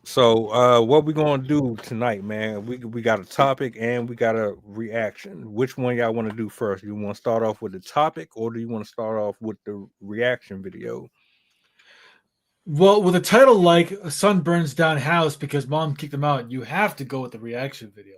So, what we gonna do tonight, man? We got a topic and we got a reaction. Which one y'all want to do first? You want to start off with the topic, or do you want to start off with the reaction video? Well, with a title like "A Son Burns Down House Because Mom Kicked Him Out," you have to go with the reaction video.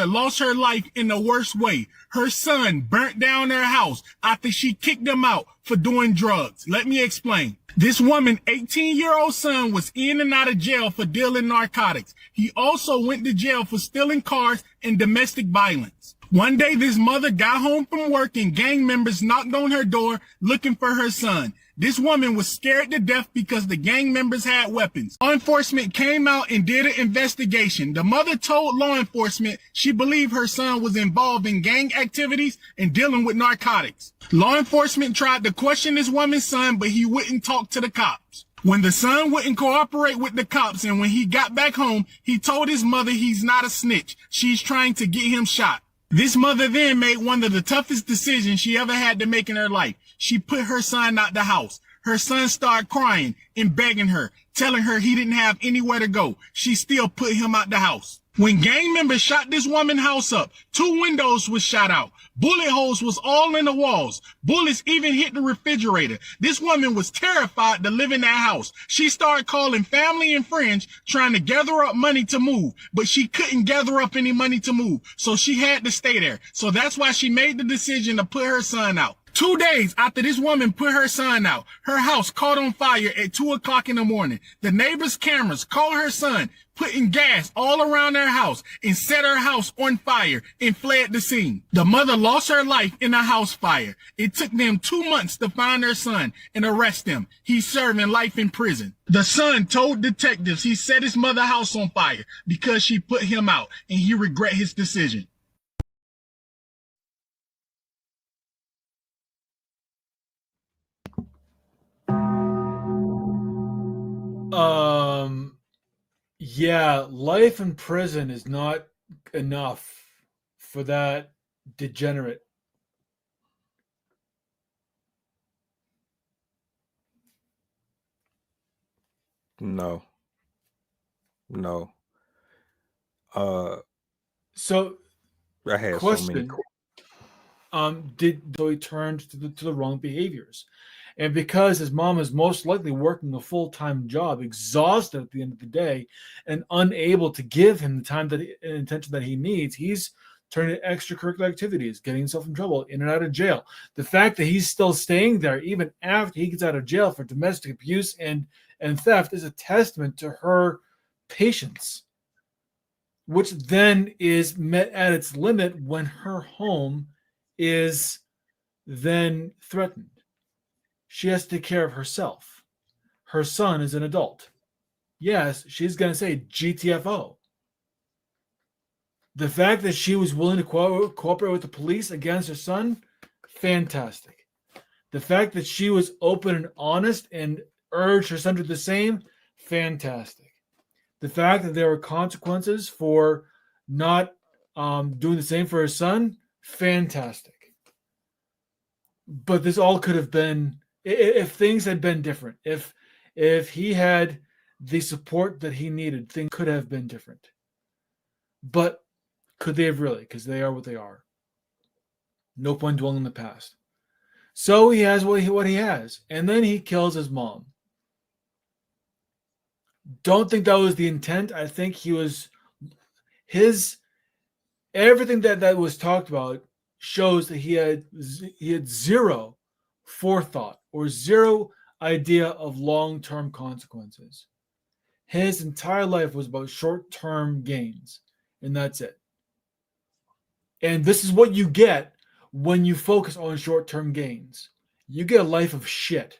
Lost her life in the worst way. Her son burnt down their house after she kicked him out for doing drugs. Let me explain. This woman, 18-year-old son, was in and out of jail for dealing narcotics. He also went to jail for stealing cars and domestic violence. One day, this mother got home from work and gang members knocked on her door looking for her son. This woman was scared to death because the gang members had weapons. Law enforcement came out and did an investigation. The mother told law enforcement she believed her son was involved in gang activities and dealing with narcotics. Law enforcement tried to question this woman's son, but he wouldn't talk to the cops. When the son wouldn't cooperate with the cops and when he got back home, he told his mother he's not a snitch. She's trying to get him shot. This mother then made one of the toughest decisions she ever had to make in her life. She put her son out the house. Her son started crying and begging her, telling her he didn't have anywhere to go. She still put him out the house. When gang members shot this woman's house up, 2 windows was shot out. Bullet holes was all in the walls. Bullets even hit the refrigerator. This woman was terrified to live in that house. She started calling family and friends trying to gather up money to move, but she couldn't gather up any money to move, so she had to stay there. So that's why she made the decision to put her son out. 2 days after this woman put her son out, her house caught on fire at 2 o'clock in the morning. The neighbor's cameras caught her son putting gas all around their house and set her house on fire and fled the scene. The mother lost her life in a house fire. It took them 2 months to find their son and arrest him. He's serving life in prison. The son told detectives he set his mother's house on fire because she put him out, and he regret his decision. Um, yeah, life in prison is not enough for that degenerate. No, no. Uh, So, I had so many. question: did so he turned to the wrong behaviors, and because his mom is most likely working a full-time job, exhausted at the end of the day, and unable to give him the time and attention that he needs, he's turning to extracurricular activities, getting himself in trouble, in and out of jail. The fact that he's still staying there even after he gets out of jail for domestic abuse and theft is a testament to her patience, which then is met at its limit when her home is then threatened. She has to take care of herself. Her son is an adult. Yes, she's going to say GTFO. The fact that she was willing to cooperate with the police against her son, fantastic. The fact that she was open and honest and urged her son to do the same, fantastic. The fact that there were consequences for not doing the same for her son, fantastic. But this all could have been if things had been different. If he had the support that he needed, things could have been different. But could they have really? Because they are what they are. No point dwelling in the past. So he has what he has, and then he kills his mom. Don't think that was the intent. I think his everything that was talked about shows that he had zero forethought or zero idea of long-term consequences. His entire life was about short-term gains, and that's it. And this is what you get when you focus on short-term gains. You get a life of shit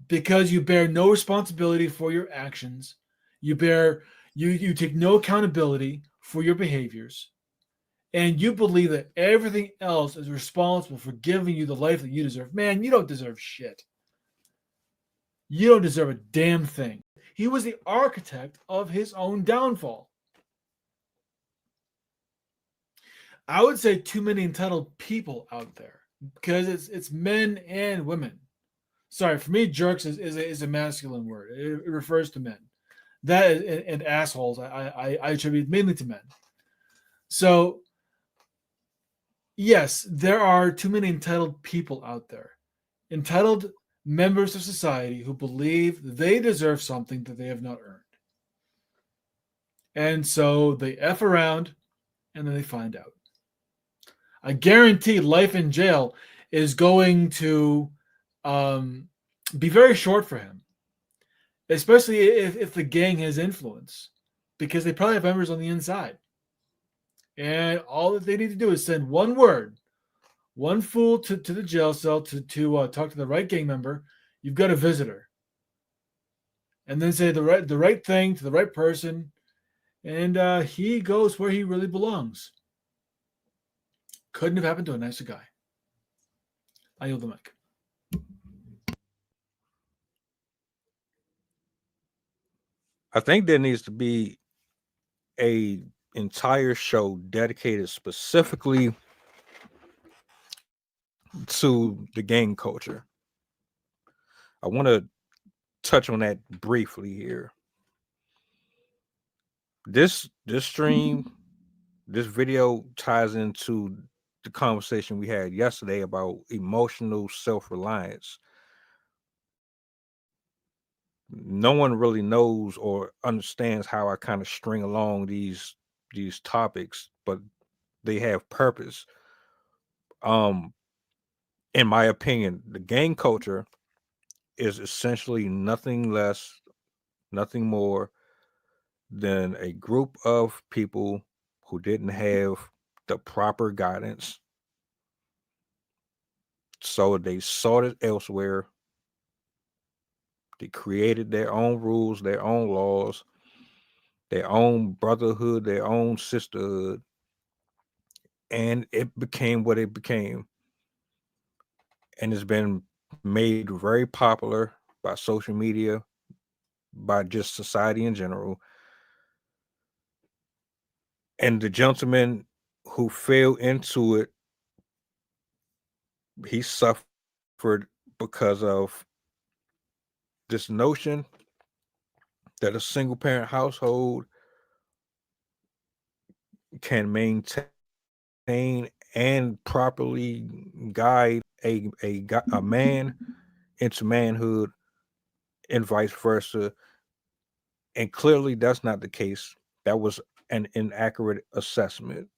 because you bear no responsibility for your actions. You take no accountability for your behaviors, and you believe that everything else is responsible for giving you the life that you deserve. Man, you don't deserve shit. You don't deserve a damn thing. He was the architect of his own downfall. I would say too many entitled people out there because it's men and women. Sorry, for me, jerks is a masculine word. It refers to men. That and assholes, I attribute mainly to men. So yes, there are too many entitled people out there, entitled members of society who believe they deserve something that they have not earned. And so they F around and then they find out. I guarantee life in jail is going to be very short for him, especially if the gang has influence, because they probably have members on the inside. And all that they need to do is send one word, one fool to the jail cell to talk to the right gang member. You've got a visitor, and then say the right thing to the right person, and he goes where he really belongs. Couldn't have happened to a nicer guy. I yield the mic. I think there needs to be a entire show dedicated specifically to the gang culture. I want to touch on that briefly here. This stream, this video ties into the conversation we had yesterday about emotional self-reliance. No one really knows or understands how I kind of string along these topics, but they have purpose. In my opinion, the gang culture is essentially nothing less, nothing more than a group of people who didn't have the proper guidance. So they sought it elsewhere. They created their own rules, their own laws, their own brotherhood, their own sisterhood, and it became what it became. And it's been made very popular by social media, by just society in general. And the gentleman who fell into it, he suffered because of this notion that a single parent household can maintain and properly guide a man into manhood and vice versa. And clearly that's not the case. That was an inaccurate assessment.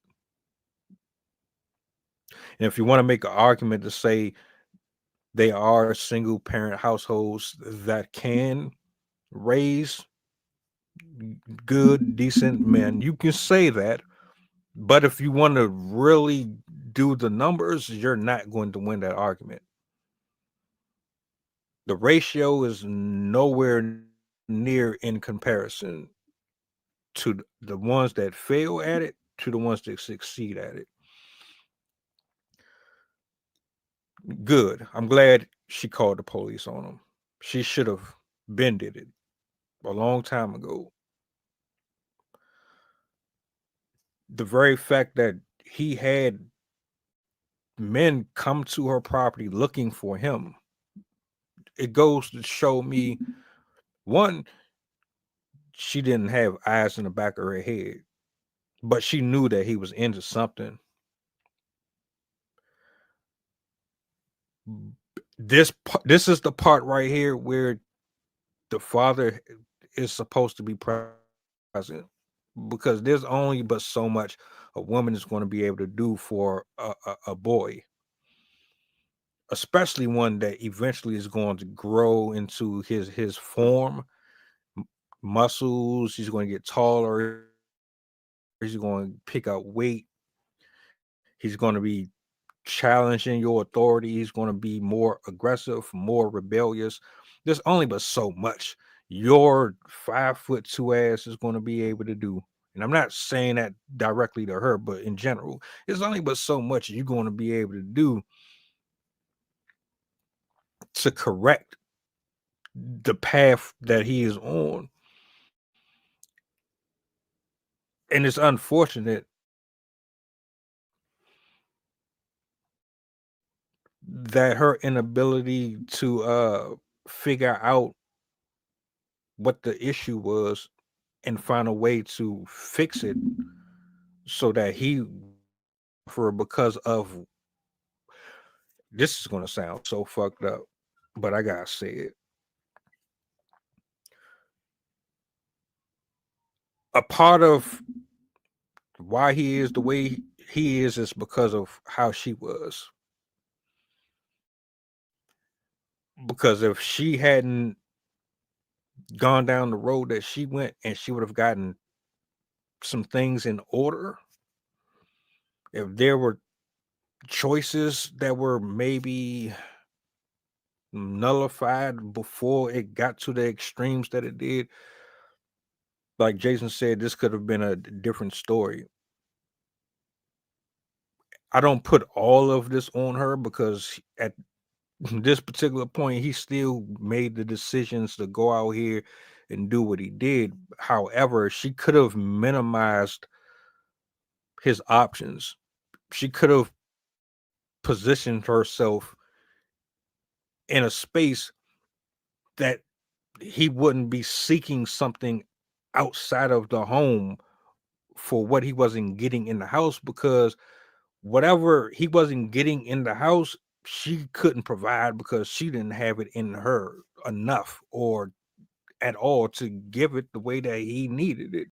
And if you want to make an argument to say they are single parent households that can raise good, decent men, you can say that. But if you want to really do the numbers, you're not going to win that argument. The ratio is nowhere near in comparison to the ones that fail at it to the ones that succeed at it. Good. I'm glad she called the police on him. She should have bended it a long time ago. The very fact that he had men come to her property looking for him, it goes to show me, one, she didn't have eyes in the back of her head, but she knew that he was into something. This is the part right here where the father is supposed to be present, because there's only but so much a woman is going to be able to do for a boy, especially one that eventually is going to grow into his form, muscles. He's going to get taller. He's going to pick up weight. He's going to be challenging your authority. He's going to be more aggressive, more rebellious. There's only but so much your 5'2" ass is going to be able to do. And I'm not saying that directly to her, but in general, there's only but so much you're going to be able to do to correct the path that he is on. And it's unfortunate that her inability to figure out what the issue was and find a way to fix it so that he for because of this is going to sound so fucked up, but I gotta say it. A part of why he is the way he is because of how she was. Because if she hadn't gone down the road that she went and she would have gotten some things in order, if there were choices that were maybe nullified before it got to the extremes that it did, like Jason said, this could have been a different story. I don't put all of this on her because at this particular point, he still made the decisions to go out here and do what he did. However, she could have minimized his options. She could have positioned herself in a space that he wouldn't be seeking something outside of the home for what he wasn't getting in the house, because whatever he wasn't getting in the house, she couldn't provide because she didn't have it in her enough or at all to give it the way that he needed it.